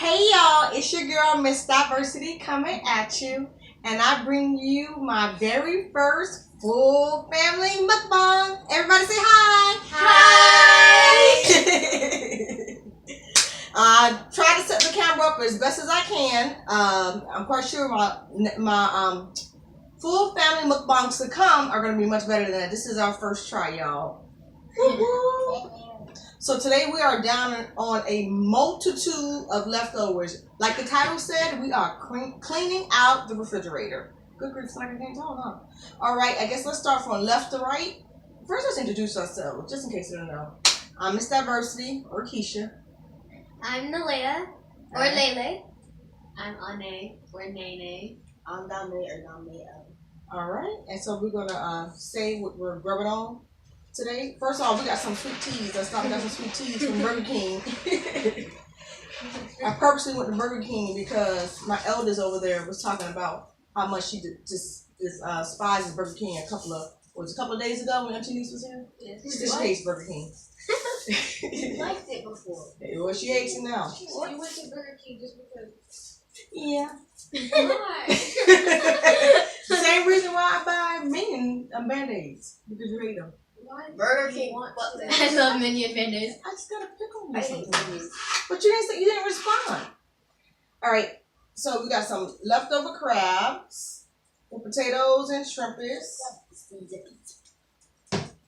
Hey y'all, it's your girl Miss Diversity coming at you, and I bring you my very first full family mukbang. Everybody say hi. Hi. I try to set the camera up as best as I can. I'm quite sure my full family mukbangs to come are going to be much better than that. This is our first try, y'all. So today we are down on a multitude of leftovers. Like the title said, we are cleaning out the refrigerator. Good grief, it's like I can't talk, huh? All right, I guess let's start from left to right. First, let's introduce ourselves, just in case you don't know. I'm Miss Diversity, or Keisha. I'm Nalea, or Lele. I'm Ane, or Nene. I'm Dame, or Dame. All right, and so we're gonna say what we're grubbing on today. First of all, we got some sweet teas. Let's start. We got some sweet teas from Burger King. I purposely went to Burger King because my eldest over there was talking about how much she despises Burger King a couple of days ago when Auntie Niece was here. Yes. She hates Burger King. You liked it before. Well, she hates it now. So you went to Burger King just because? Yeah. Why? Same reason why I buy Minion Band-Aids, because you hate them. Why Burger do you King. want Fuck to? that. I love Minion Band-Aids. I just gotta pick on I you hate sometimes. Minions. But you didn't respond. All right, so we got some leftover crabs with potatoes and shrimpies.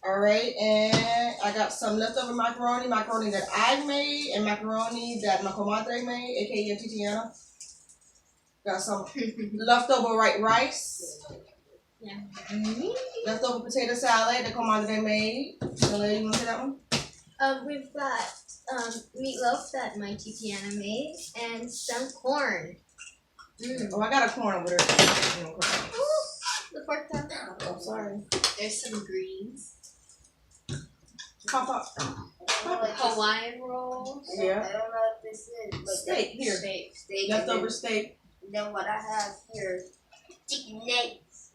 All right, and I got some leftover macaroni that I made, and macaroni that my comadre made, aka Titiana. Got some leftover white rice. Yeah. Leftover potato salad that comadre made. Nalea, you want to say that one? We've got meatloaf that my Titiana made, and some corn. Oh, I got a corn over there. The pork chop. I'm sorry. There's some greens. Pop up. Hawaiian rolls. Yeah. I don't know what this is. But Steak here. Steak. Leftover steak. And then what I have here, chicken nuggets.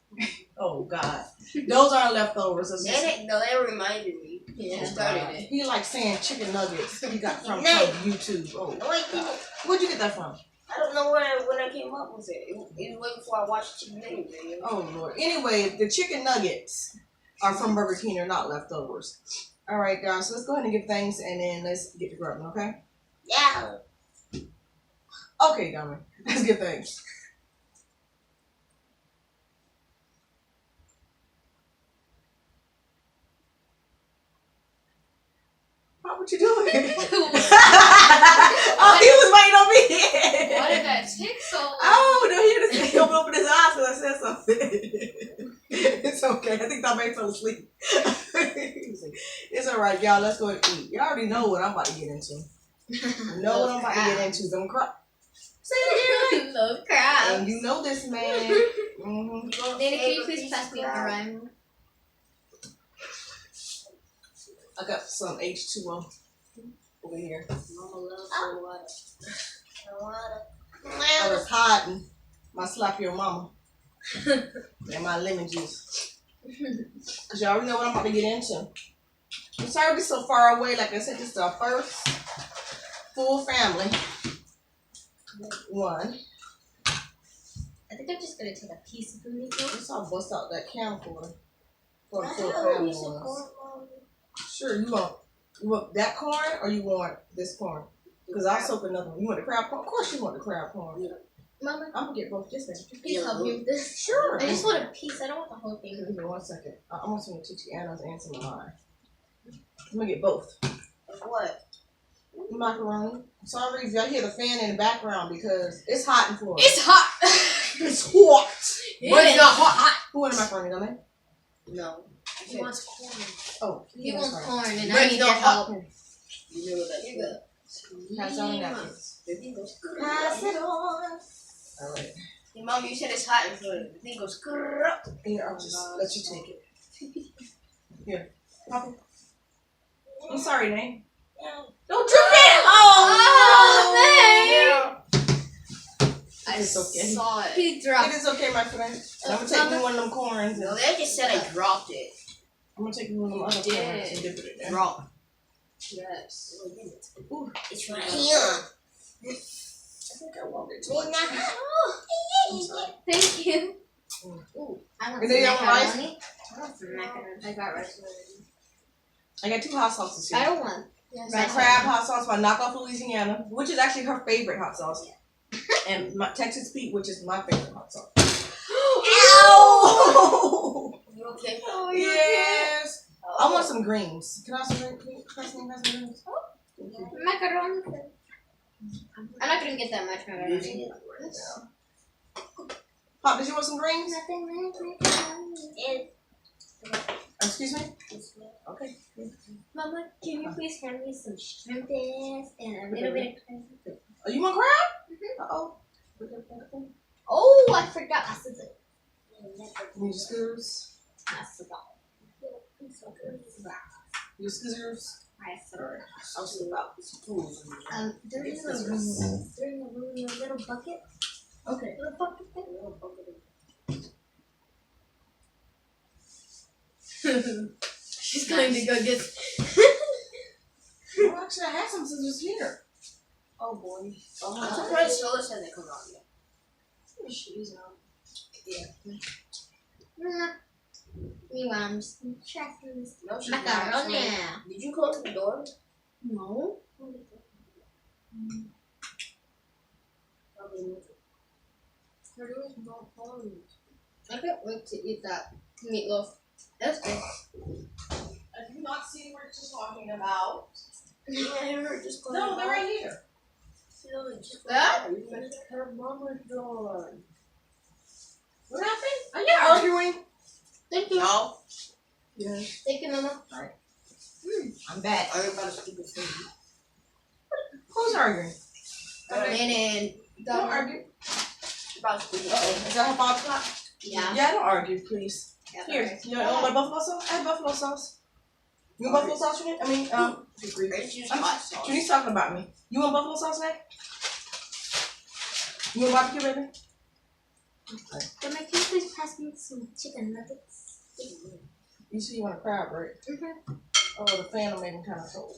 Oh God, those aren't leftovers. It's just- That reminded me. Yeah. Started it. He likes saying chicken nuggets. He got from Nuggets. YouTube. Oh, No, I didn't. where'd you get that from? I don't know when I came up with it. It was way before I watched chicken nugget video. Oh Lord. Anyway, the chicken nuggets are from Burger King. They're not leftovers. All right, guys. So let's go ahead and give thanks, and then let's get to grubbing. Okay? Yeah. Okay, dummy. Let's give thanks. What you doing? Oh, he was waiting on me. Why did that take so long? Oh, no, he just opened his eyes because I said something. It's okay. I think Dame fell asleep. It's all right, y'all. Let's go and eat. Y'all already know what I'm about to get into. You know what I'm about to get into. Them crap. Say it again. Love crab. And you know this, man. Mm-hmm. Nana, can you please pass me the rhyme? I got some H2O over here. Mama loves her water. I was hiding my slap your mama and my lemon juice. Because y'all already know what I'm about to get into. I'm sorry to be so far away. Like I said, this is our first full family one. I think I'm just gonna take a piece of the meatloaf. Let's all bust out that camcorder for the I full have a family piece of ones. corn, Mom. Sure, you want that corn or you want this corn? Because I'll soak another one. You want the crab corn? Of course you want the crab corn. Yeah. Mama, I'm gonna get both. Just a please help me with this. Sure. I just want a piece. I don't want the whole thing. Give me 1 second. I'm gonna send Titiana's and some of mine. I'm gonna get both. Of what? Macaroni. Sorry if y'all hear the fan in the background because it's hot in Florida. It's hot. It's hot. But it's not hot. Who wanted macaroni, don't they? No. He wants corn. Oh, He that's wants right. corn, and But I it's need your not help. You know what that is? Pass on the napkins. The thing goes Pass it on. All right. Hey, Mom, you said it's hot in Florida. The thing goes grrrr. Here, I'll just let you take it. Here. Pop it. I'm sorry, Nate. Don't drip it! It's okay. Saw it. He It dropped. is okay, my friend. I'm gonna take me one of them corns. No, And they just said I dropped it. I'm gonna take me one of them other You corns did. and dip it in there. Drop. Yes. It's right here. too much. I'm sorry. Thank you. Ooh, I want And some then you have rice? macaroni. I want some macaroni. I got rice already. I got 2 hot sauces I here. don't want. Yes. My Rice. crab hot sauce by knockoff Louisiana, which is actually her favorite hot sauce. And my Texas Pete, which is my favorite hot sauce. Ow! You okay? Oh, Yes. I want some greens. Can I have some greens? Can I have some greens? Thank you. Macaroni. I'm not gonna get that much macaroni. Pop, did you want some greens? Nothing like macaroni. Excuse me? Okay. Mama, can you please hand me some shrimp and a little bit of crab? Oh, you want crab? Uh-oh. Oh, I forgot. I said it. Need your scissors? I forgot. Your scissors? I forgot. I'll slip out. They're in the room. They're in the room in a little bucket. Okay. Little bucket thing. She's going to go get. Well, actually, I have some scissors here. Oh boy. I'm surprised Solis hasn't come out yet. She's out. Meanwhile, I'm just checking this No, she's macaroni. not. Did you close the door? No. Probably not. Her door's not closed. I can't wait to eat that meatloaf. That's good. Have you not seen what you're talking about? Yeah, I heard just close No, the they're door. right here. That? Her mama's door. What happened? Are you arguing? Thank you. No. Yes. Thank you, Mama. I'm back. I heard about a stupid thing. Who's arguing? And Don't argue. About a stupid Uh-oh. thing. Is that her Bob's clock? yeah. Yeah, don't argue, please. Yeah, Here, alright. you want my buffalo sauce? I have buffalo sauce. You want buffalo sauce, Trini? I mean, Let's use hot sauce. Trini's talking about me. You want buffalo sauce, Nick? You want barbecue, baby? Can can you please pass me some chicken nuggets? You see you want a crab, right? Mm-hmm. Oh, the fan will make him kind of cold.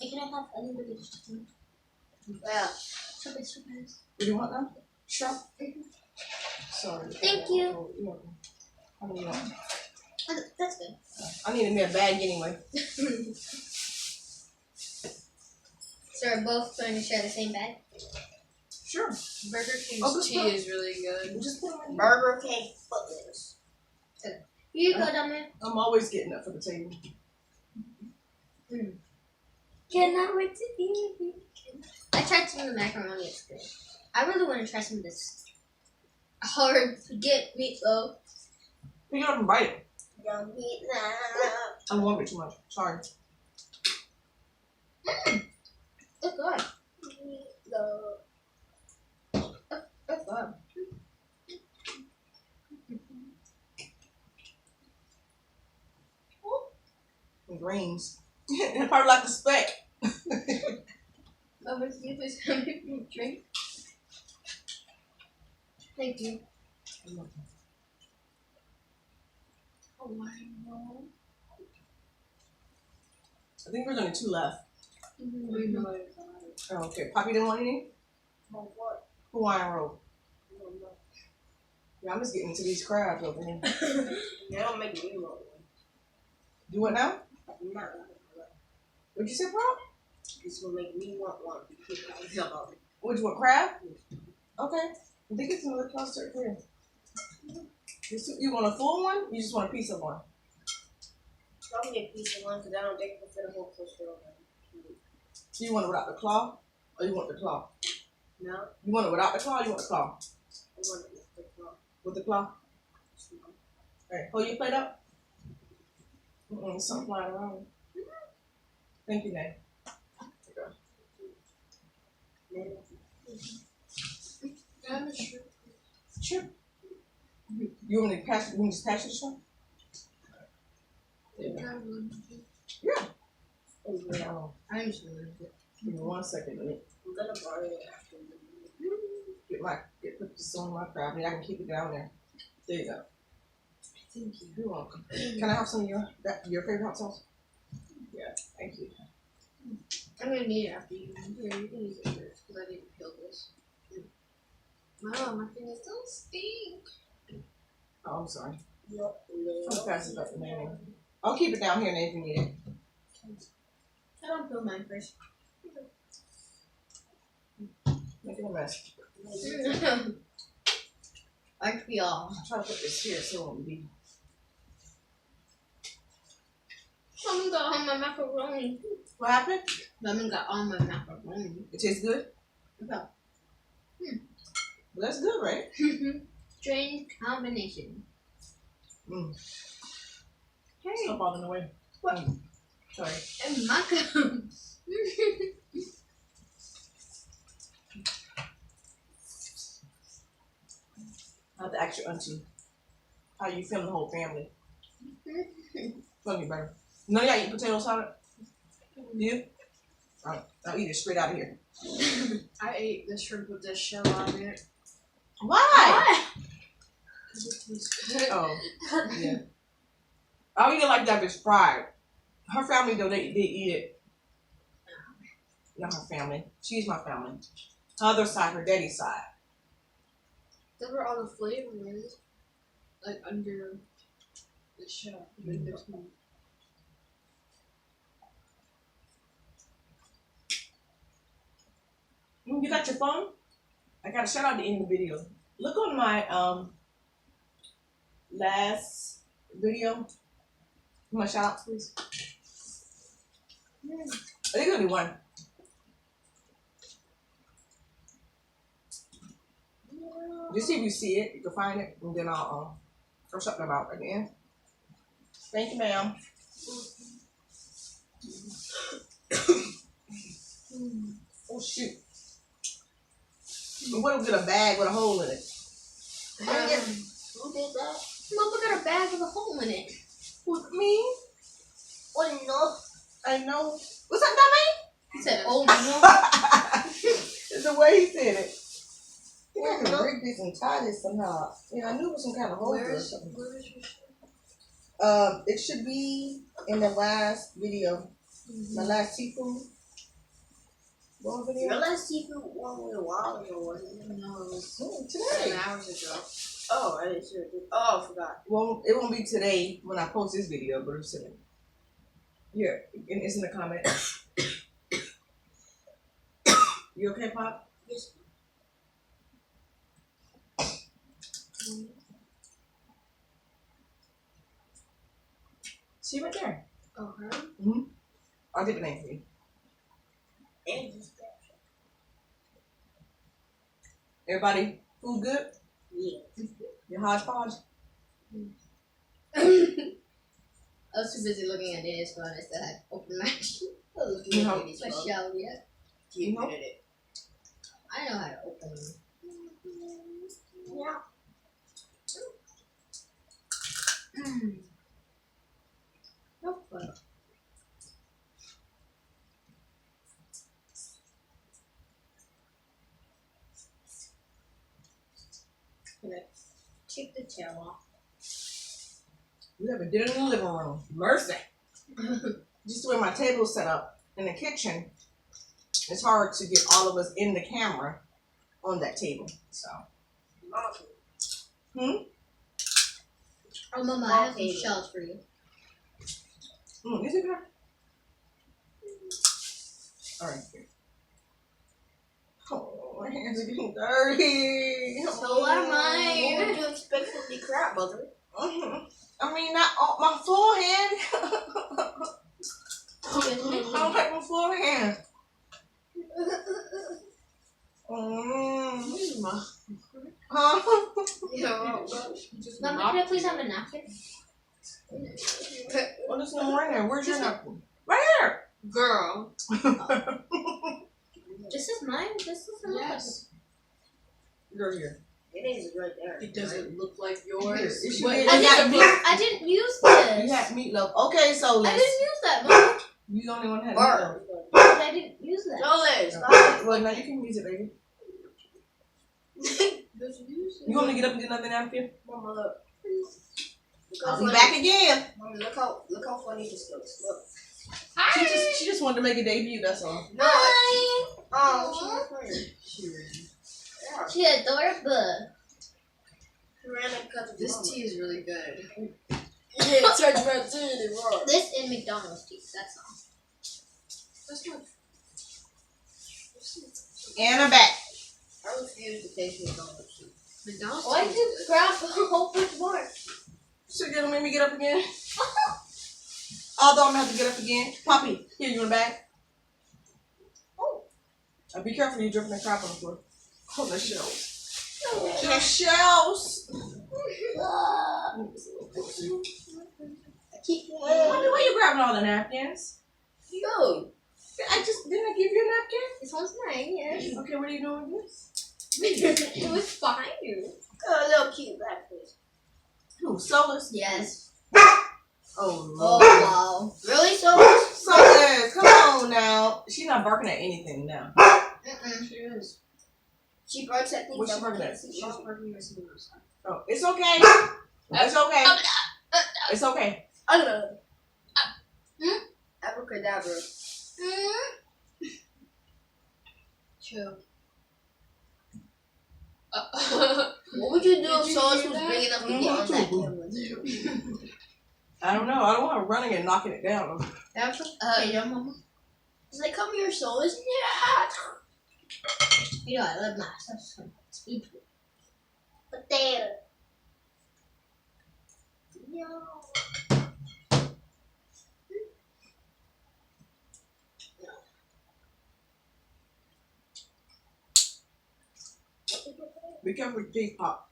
And can I have a little bit of chicken? Yeah. Shrimp. What do you want now? Shrimp? Sorry. Thank you. How many you want? Oh, that's good. I needed me a bag anyway. So we're both going to share the same bag? Sure. Burger King's Oh, just tea put- is really good. Just put them in here. Burger King footless. You go down there. I'm always getting up for the table. Cannot wait to eat. I tried some of the macaroni. It's good. I really want to try some of this hard to get meatloaf. Pick it up and bite it. Yummy. I love it too much. Sorry. It's good. Meatloaf. It's good. And greens. And probably like the speck. Over to you, please have me a drink. Thank you. Hawaiian roll. I think there's only 2 left. We know it. Oh, okay. Poppy didn't want any? What? Hawaiian roll. Yeah, I'm just getting into these crabs over here. They don't make me want one. Do what now? Not What'd you say, Pop? This will make me want one. Which one? Crab? Okay. I think it's another cluster here. You want a full one? You just want a piece of one? Probably a piece of one because I don't think I can fit a whole cluster of them. So you want it without the claw? Or you want the claw? No, You want it without the claw or you want the claw? I want it with the claw. With the claw? Alright, hold your plate up. There's something flying around. Thank you, Nate. Sure. You want me to pass? You want me to just pass you the shrimp? Yeah. Oh, yeah. I'm just going to Give me 1 second. Let me I'm gonna borrow it after. put this on my crab and I can keep it down there. There you go. Thank you. You're welcome. Can I have some of your favorite hot sauce? Yeah, thank you. I'm going to need it after you. Here, you can use it first because I didn't peel this. this. Wow, my fingers don't stink. Oh, I'm sorry. Yup. I'm pass it back to Mary. I'll keep it down here, and if you need it. I don't feel mine first. Make it a mess. Aren't we all? I'll try to put this here so it won't be. Mom got all my macaroni. What happened? Mom got all my macaroni. It tastes good? Okay. Well, that's good, right? Strange combination. Mm. Hey, Stop all in the way. What? Sorry. and macaroni. I have to ask your auntie how you film the whole family. Tell me better. None of y'all eat potato salad? You? I'll eat it straight out of here. I ate the shrimp with the shell on it. Why? Because it tastes good. Oh, yeah. I'll eat it like that if it's fried. Her family, though, they eat it. Not her family. She's my family. Her other side, her daddy's side. Those were all the flavors, like under the shell. In between. You got your phone? I got a shout out to end the video. Look on my last video. My shout outs, please. I think it'll be one. Just see if you see it. You can find it, and then I'll throw something about at the end. Thank you, ma'am. Oh shoot! What if we get a bag with a hole in it? Who did that? Mama got a bag with a hole in it. With me? Oh no. I know. What's that, dummy? He said, "Oh no." It's the way he said it. I think I No. can rig this and tie this somehow. Yeah, I knew it was some kind of holder or something. Where is your shell? It should be in the last video. My last seafood. What video? Your last seafood one was a while ago, wasn't it? No, it was Today. 7 hours ago. Oh, I didn't see it. Oh, I forgot. Well, it won't be today when I post this video, but it's today. Yeah, and it's in the comment. You okay, Pop? Yes. See right there. Oh, her? I'll get the name for you. And just Everybody, food good? yeah. Your hodgepodge? I was too busy looking at Dana's phone. I still had open my You know, my shell yet. you know? I know how to open them. Yeah. No fun. Take the tail off. We have a dinner in the living room. Mercy. Just the way my table's set up in the kitchen, it's hard to get all of us in the camera on that table. So. Oh, Mama, I have some shells for you. Is it good? All right. Here. Oh, my hands are getting dirty. So are mine. What would you expect from the crab, mother? I mean, not on my forehead. I don't like my forehead. Huh? Yeah, Mama, can I please have a napkin? Well, there's no more in there. Where's your napkin? Right here. girl. This is mine. This is mine. Yes. Girl, here. It is right there. It doesn't look like yours. It should What- be- I didn't use this. You had meatloaf. Okay, so I let's. didn't use that, Mama. You the only one that had Bark. meatloaf. But I didn't use that. Jolie, stop. Well, now you can use it, baby. Doesn't use it. You want me to get up and get another napkin? Mama, look. I'll be back again. Mama, look how funny this looks. Look. She just wanted to make a debut. That's all. No. Hi. Oh, she's She ran. She adorable. This tea is really good. Yeah, charge my tea wrong. This and McDonald's tea. That's all. That's not. And I'm back. I refuse to taste McDonald's tea. McDonald's Why tea did is you good. grab a whole bunch more? So you're gonna make me get up again? Although I'm gonna have to get up again. Poppy, here, you in the bag? Oh. Be careful, you're dripping the crap on the floor. Oh, the shells. The shells. Mommy, why you grabbing all the napkins? Yo, Didn't I give you a napkin? This one's mine, yes. Okay, what are you doing with this? It was behind you. a little cute black fish. Who, Solus? Yes. Oh, Oh, Lord. wow. Really, so? Solus, come on now. She's not barking at anything now. She is. She barks at things What's that she barking can't at? see. She's working with someone else. Oh, it's okay. It's okay. It's okay. Abracadabra. Chill. What would you do if Did you Sauce hear was that? big enough to get on that camera? I don't know. I don't want her running and knocking it down. That's yeah, Mama. He's like, come here, Sauce. Yeah. You know, I love my stuff. Potato. No. Be careful with your teeth pop.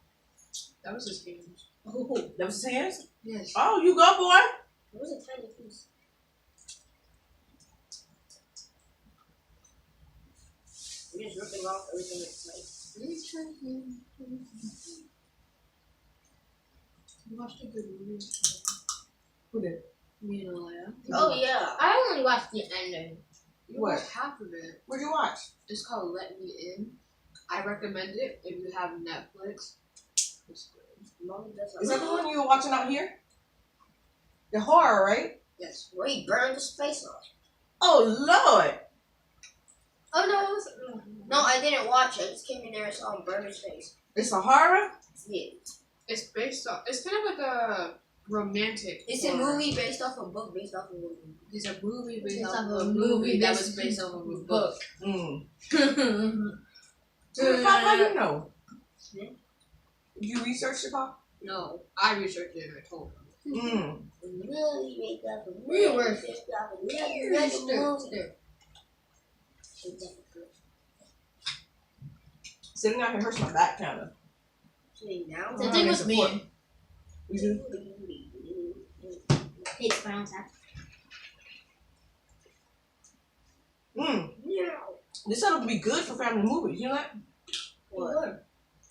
That was his game. Oh, that was his hands? Yes. Oh, you go, boy. It was a tiny piece. We're just ripping off everything that's We watched a good movie. Who did? Me and Alea. Oh, yeah. I only watched the ending. You What? watched half of it. What'd you watch? It's called Let Me In. I recommend it if you have Netflix. It's good. Mommy does Is that the one you were watching out here? The horror, right? Yes. Where he burned his face off. Oh, Lord. Oh, no, it was. No, I didn't watch it. I just came in there and saw him burn his face. It's a horror? Yeah. It's based off. It's kind of like a romantic. It's a horror. movie based off a book based off a movie. It's a movie based Based off off of a a movie movie that based was based off of a book. book. Mm. Pop, how you know? Yeah. You researched it, Pop? No, I researched it and I told him. Mm. Really based off a We movie. were- Based off a movie. Sitting out here hurts my back, kind of. Sitting down. The thing with me. You do? It's brown tap. Yeah. This said it would be good for family movies. You know that? What?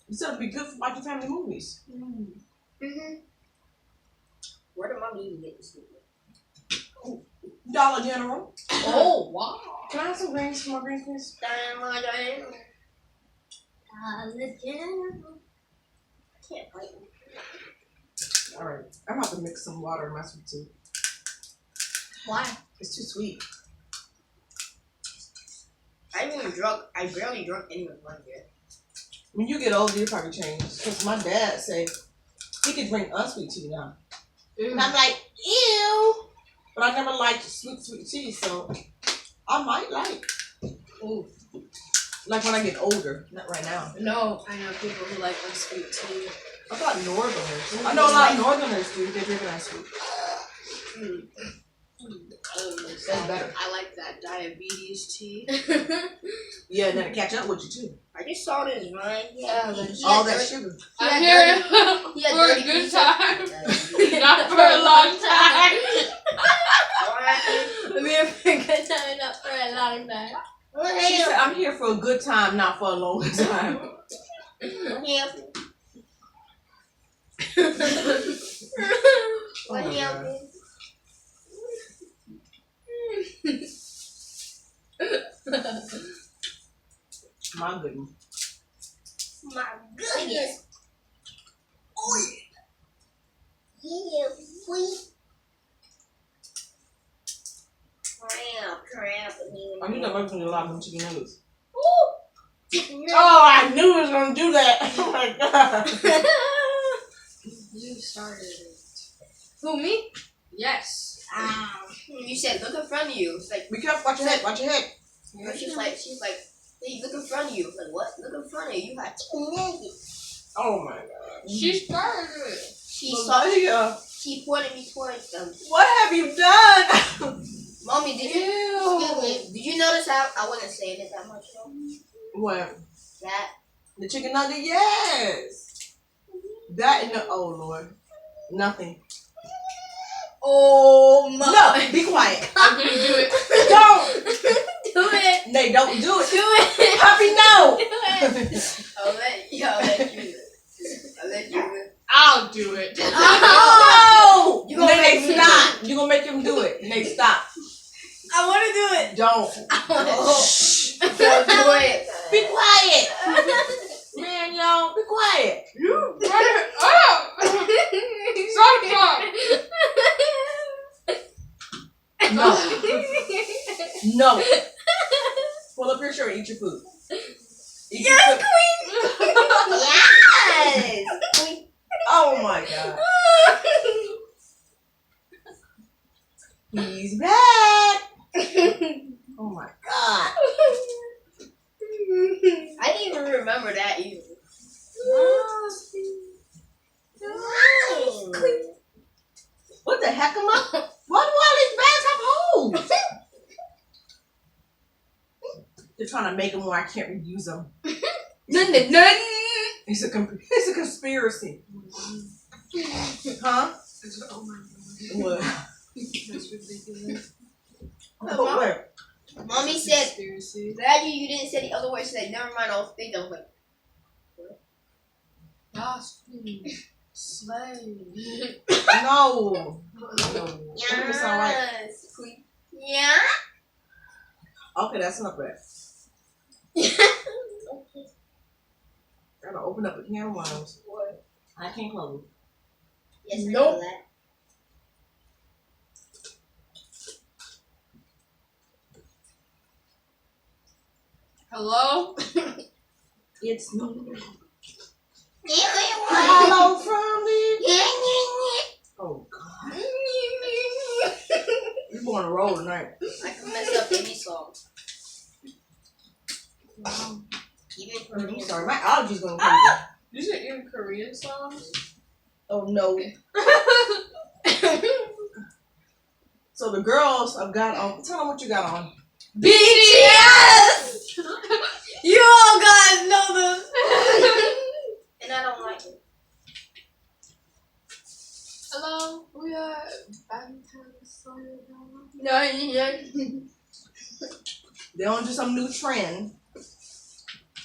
This said it would be good for watching family movies. Mm-hmm. Where did mommy even get this movie? Dollar General. Oh, wow. Can I have some greens for my greens, please? Can't fight me. All right. I'm about to mix some water in my sweet tea. Why? It's too sweet. I barely drunk any of mine yet. When you get older, you probably change. Because my dad said he could drink unsweet tea now. And I'm like, ew. But I never liked sweet tea, so I might like. Ooh. Like when I get older, not right now. No, I know people who like unsweet tea. I thought Northerners. I know a lot of Northerners do. They drink unsweet. That's better. I like that diabetes tea. Yeah, and then it catch up with you too. I just saw this, right? Yeah. All that sugar. I'm here He had for a dirty good pizza. time, not for a long time. I'm here for a good time, not for a long time. She said, I'm here for a good time, not for a long time. What happened? My goodness. My goodness. Oh, Yeah, sweet. Crap. I need to work on a lot of them chicken nuggets. Oh, I knew it was gonna do that. Oh my god. You started it. Who, me? Yes. You said look in front of you. It's like Be careful, watch your head, watch your head. she's like, hey, look in front of you. Like what? Look in front of you. You got Oh my god. She started it. she saw. Malia, She pointed me towards them. what have you done? Mommy, did you? Ew. Excuse me. Did you notice how I wasn't saying it that much though? What? That. The chicken nugget? Yes. That and the, oh lord. Nothing. Oh my. No, be quiet. I'm gonna do it. Don't. Do it. Nay, don't do it. Do it. Puppy, no. Do it. I'll let you. I'll let you. I'll let you. I'll do it. No. You gonna Nay, make me stop. You gonna make him do it. Nay, stop. I want to do it. Don't. Don't do it. Be quiet. Man, y'all, be quiet. You run it up. Stop. No. No. Pull up your shirt and eat your food. Eat your food. Yes. Oh my god. He's back. Oh my god. I didn't even remember that either. What the heck am I? Why do all these bags have holes? They're trying to make them where I can't reuse them. It's a conspiracy. Huh? Oh my god. What? That's ridiculous. What? Mommy said, Conspiracy. glad you didn't say the other word. She said, never mind, I'll think. I was like, Slay. No. No. That doesn't sound right. yes. Yeah? Okay, that's enough of that. Gotta open up a can of worms. What? I can't close. Yes, I Nope. know that. Hello? It's me. Hello. Hello from the. Oh God. You're going to roll tonight. I can mess up any song. Wow. Even I'm Korean. sorry, my allergies going crazy. These are even Korean songs? Oh no. So the girls have got on. Tell them what you got on. BTS! You all guys know this. And I don't like it. Hello? We are Valentine's Day. No. They on to some new trend.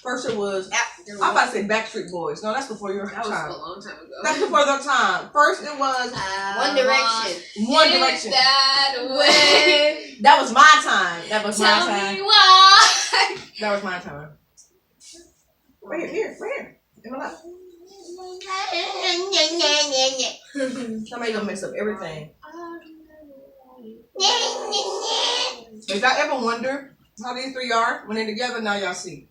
First it was. After I'm about to say Backstreet Boys. No, that's before your That was a time. long time ago. That's before their time. First it was One Direction. One Direction. That way. That was my time. That was my Tell time. me why. That was my time. Right here. In my lap. Somebody gonna mess up everything. If y'all ever wonder how these three are when they're together, now y'all see.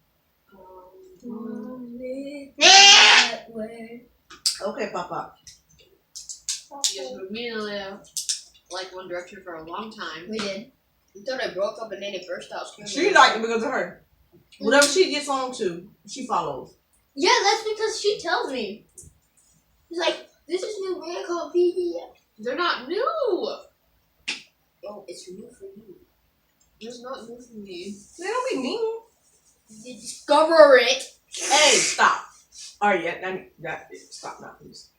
Okay, Papa. Yes, but me and Leo like One Direction for a long time. We did. Until they broke up and then they burst out screaming. She liked it because of her. Whatever she gets on to, she follows. Yeah, that's because she tells me. It's like, this is new brand called P.s I. They're not new. Oh, it's new for you. It's not new for me. They don't be mean. You discover it. Hey, stop. All right, yeah, stop now, please.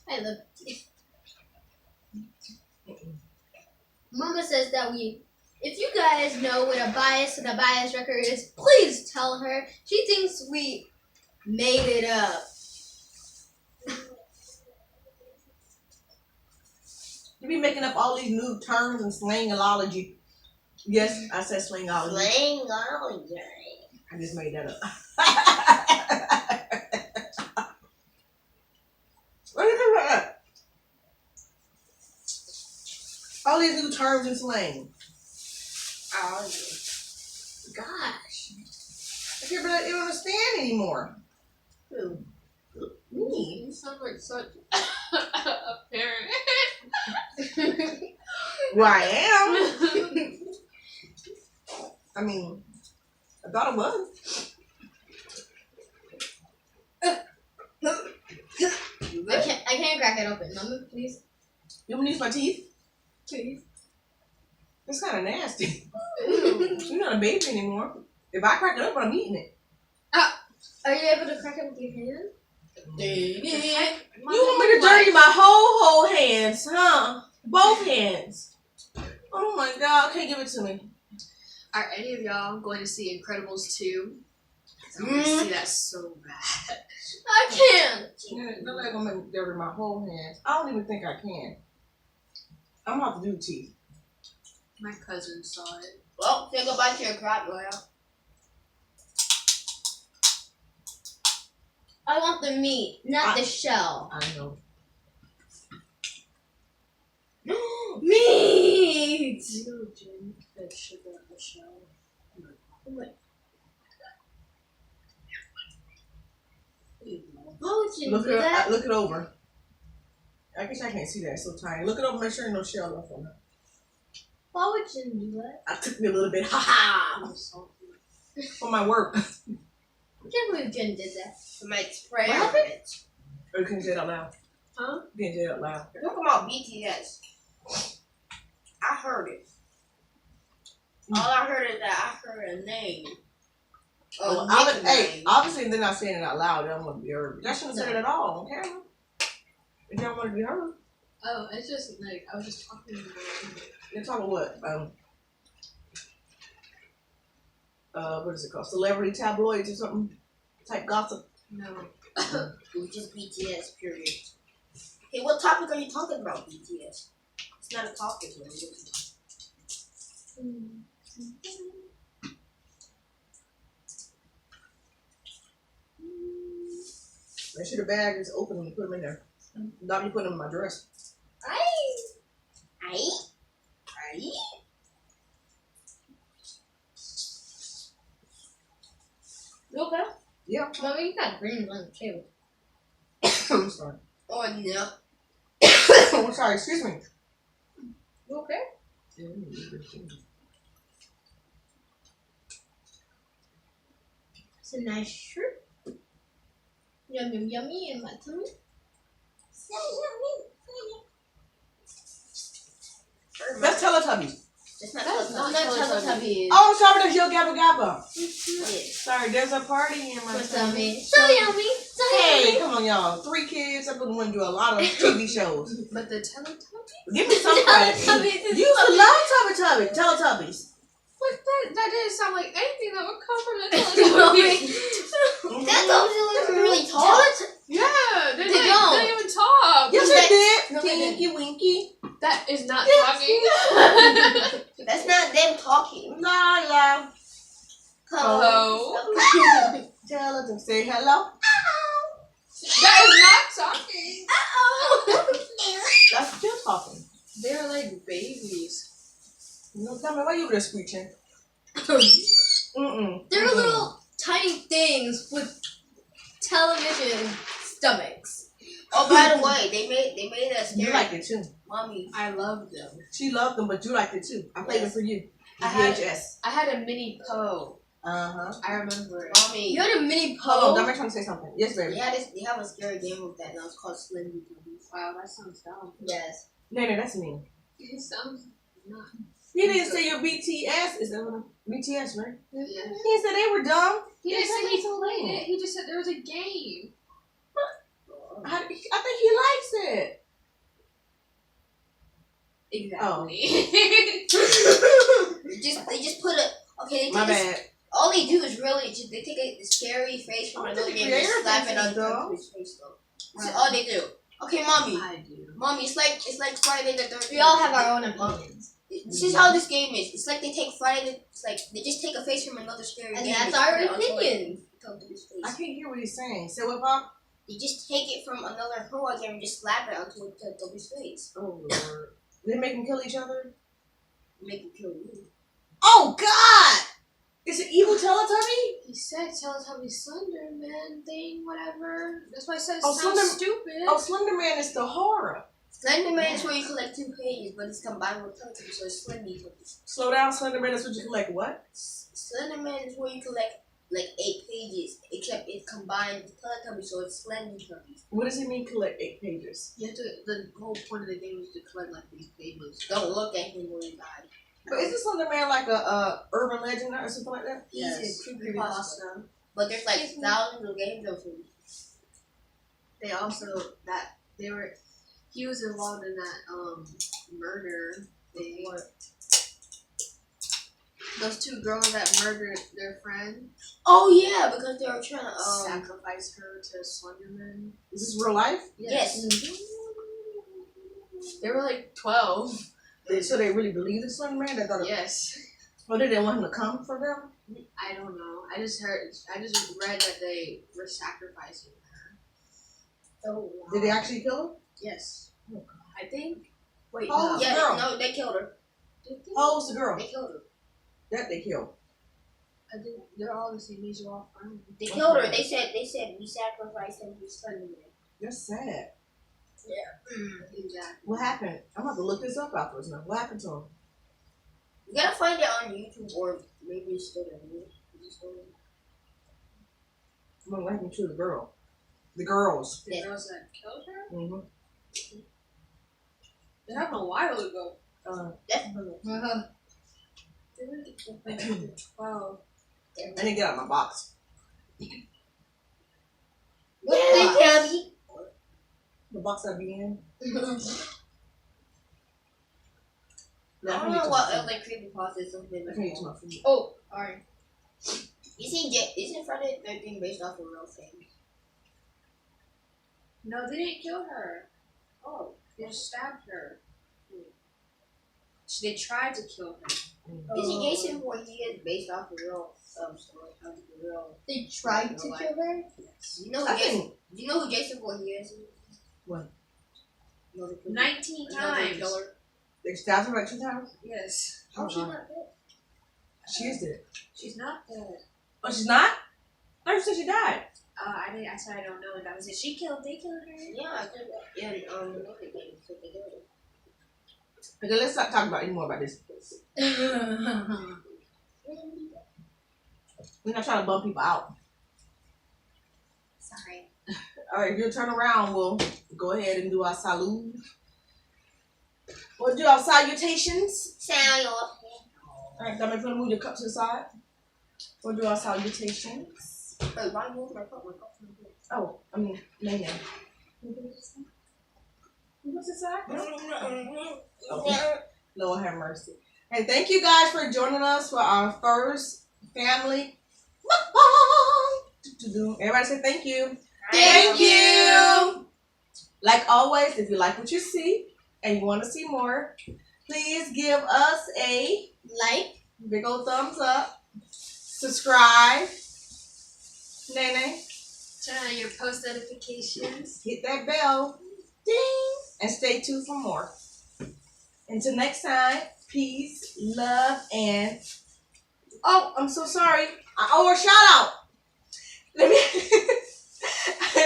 I love it. Mama says that if you guys know what a bias and a bias record is, please tell her. She thinks we made it up. You be making up all these new terms and slangology. Yes, I said slangology. Slang all day. I just made that up. What are you doing with that? All these new terms and slang. gosh. Okay, but I don't understand anymore. Who? Me. You sound like such a parent. Well, I am. I mean, I thought it was. I can't crack it open. Mama, please. You want me to use my teeth? Please. It's kind of nasty. You're not a baby anymore. If I crack it open, I'm eating it. Are you able to crack it with your hand? You want me to dirty my whole hands, huh? Both hands. Oh my God! Okay, give it to me. Are any of y'all going to see Incredibles 2? I want to see that so bad. I can't. Nobody's gonna make me dirty my whole hands. I don't even think I can. I'm gonna have to do teeth. My cousin saw it. Well, say goodbye to your crab, Laura. I want the meat, not the shell. I know. Meat! You know, Jen, that sugar on the shell. Why would you Look do that? it. Look it over. I guess I can't see that. It's so tiny. Look it over. Make sure there's no shell left on it. Why would you do that? I took me a little bit. Ha ha! For my work. I can't believe Jen did that. For my experiment. Or you can say it out loud. Huh? You can say it out loud. You're talking about BTS. I heard it. All I heard is that I heard a name. Oh, Nickname. obviously they're not saying it out loud. They don't want to be heard. That shouldn't have said it at all on camera. If they don't want to be heard. Oh, it's just like, I was just talking about it. They're talking what? What is it called? Celebrity tabloids or something? Type gossip? No. It was just BTS, period. Hey, what topic are you talking about, BTS? It's not a topic, man. Make sure the bag is open when you put them in there. Not you put them in my dress. Aye. You okay? Yeah. Mommy, you got greens on the table. I'm sorry. Oh, no. I'm sorry. Excuse me. You okay? It's a nice shirt. Yum, yum, yummy in my tummy. So That's Teletubbies. It's not That's Teletubbies. not Teletubbies. Oh, sorry. That's Yo Gabba Gabba. Yeah. Sorry. There's a party in my What's tummy. yummy? So yummy. So Hey, yummy. come on, y'all. 3 kids. I'm going to do a lot of TV shows. But the Teletubbies? Give me some credit. Teletubbies is You used to love Teletubbies. But that didn't sound like anything that would come from the Teletubbies. That was really tall. Yeah, they They didn't don't. even talk. Yes, it did. No, they didn't. Tinky Winky. That is not Yes, talking. That's not them talking. La la. Hello. Tell them. Say hello. That is not talking. That's still talking. They're like babies. No, tell me why you were just screeching. They're little tiny things with television stomachs. Oh, by the way, they made us You scary. liked it too. Mommy. I love them. She loved them, but you liked it too. I played it for you. I had- VHS. I had a mini Poe. Uh-huh. I remember it. Mommy. You had a mini Hold on, Poe. I'm trying to say something. Yes, baby. They have a scary game with that now. It's called Slim Boobies. Wow, that sounds dumb. Yes. Nene, that's me. It sounds not. He didn't say your BTS. Is that what BTS, right? Yeah. He said they were dumb. He didn't say he so played lame. it. He just said there was a game. I think he likes it. Exactly. They just put a okay. My bad. All they do is really just they take a scary face from I another think game and creator slap it thinks it's on dumb. his face though. That's all they do. Okay, mommy. I do. Mommy, it's like Friday the 13th. We all have our own opinions. This is how this game is. It's like they take it's like they just take a face from another scary And game. that's and our put it onto opinion. his I face. can't hear what he's saying. Say what, Pop? You just take it from another horror game and just slap it onto his face. Oh, Lord. They make them kill each other? Make him kill you. Oh, God! It's an evil said Teletubby Slender Man thing, whatever. That's why I said it Oh, sounds Slender- stupid. Oh, Slender Man is the horror. Slender Man is where you collect 2 pages, but it's combined with Teletubby, so it's Slendy Tubby. Slow down, Slender Man is what you collect. What? Slender Man is where you collect like 8 pages, except it's combined with Teletubby, so it's Slendy Tubby. What does it mean? Collect 8 pages. You have to. The whole point of the game is to collect like these pages. Don't look at him when he died. But isn't Slender Man like a urban legend or something like that? He's Yes. a creepypasta. But there's like thousands of games of him. They also he was involved in that murder thing. What? Those 2 girls that murdered their friend, Oh yeah, because they were trying to sacrificed her to Slenderman. Is this real life? Yes. They were like 12. So they really believe in Slender Man? They thought, Yes. or did they want him to come for them? I don't know. I just read that they were sacrificing her. Oh wow. Did they actually kill him? Yes. Oh, I think. Wait, Oh, no. Yeah, girl. no, they killed her. Oh, it's the girl. They killed her. That they killed. I think they're all the same age. They're all friends. They killed her. They said we sacrificed him to Slender Man. That's sad. Exactly. What happened? I'm about to look this up afterwards now. What happened to him? You gotta find it on YouTube or maybe it's still in there. What happened to the girl? The girls. The girls that killed her? Mm-hmm. It happened a while ago. Definitely. They were 12. I didn't get out of my box. What did they tell me? The box I be in. I don't know what other creepypasta is something. I can eat my food. Oh, alright. Isn't Friday the 13th based off a real thing? No, they didn't kill her. Oh. They just stabbed her. They tried to kill her. Isn't Jason Voorhees based off a real story? Of the real. They tried to kill her? Yes. You know I who Jason? think Do you know who Jason Voorhees is? What? Another killer. 19 Another times. killer. they stabbed her like 2 times. Yes. How she not dead? She is dead. She's not dead. Oh, she's not? I thought you said she died. I said I don't know, and that was it. They killed her. Yeah, I think that. And another game, so they killed her. Okay, let's not talk about any more about this. We're not trying to bum people out. Sorry. All right, if you'll turn around, we'll go ahead and do our salute. We'll do our salutations. Sound your. All right, Dummy, if you want to move your cup to the side, we'll do our salutations. Wait, why move my cup? My cup's not good. Oh, I mean, Megan. What's the side? Okay. Lord have mercy. And thank you guys for joining us for our first family mukbang. Everybody say thank you. Thank you. Like always, if you like what you see and you want to see more, please give us a Like, big old thumbs up. Subscribe. Nene. Turn on your post notifications. Hit that bell. Ding. And stay tuned for more. Until next time, peace, love, and... Oh, I'm so sorry. I owe a shout out. Let me...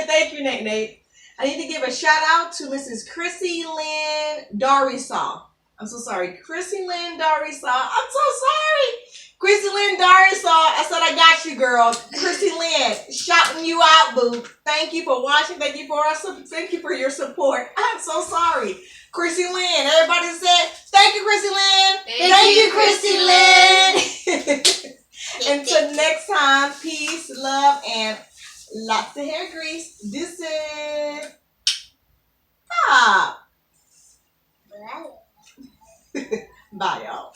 Thank you, Nate. I need to give a shout out to Mrs. Chrissy Lynn Darisaw. I'm so sorry. Chrissy Lynn Darisaw. I'm so sorry. Chrissy Lynn Darisaw. I said I got you, girl. Chrissy Lynn, shouting you out, boo. Thank you for watching. Thank you for your support. I'm so sorry. Chrissy Lynn. Everybody said, thank you, Chrissy Lynn. Thank you, Chrissy Lynn. Until next time, peace, love, and lots of hair grease. This is... Stop. Bye, y'all.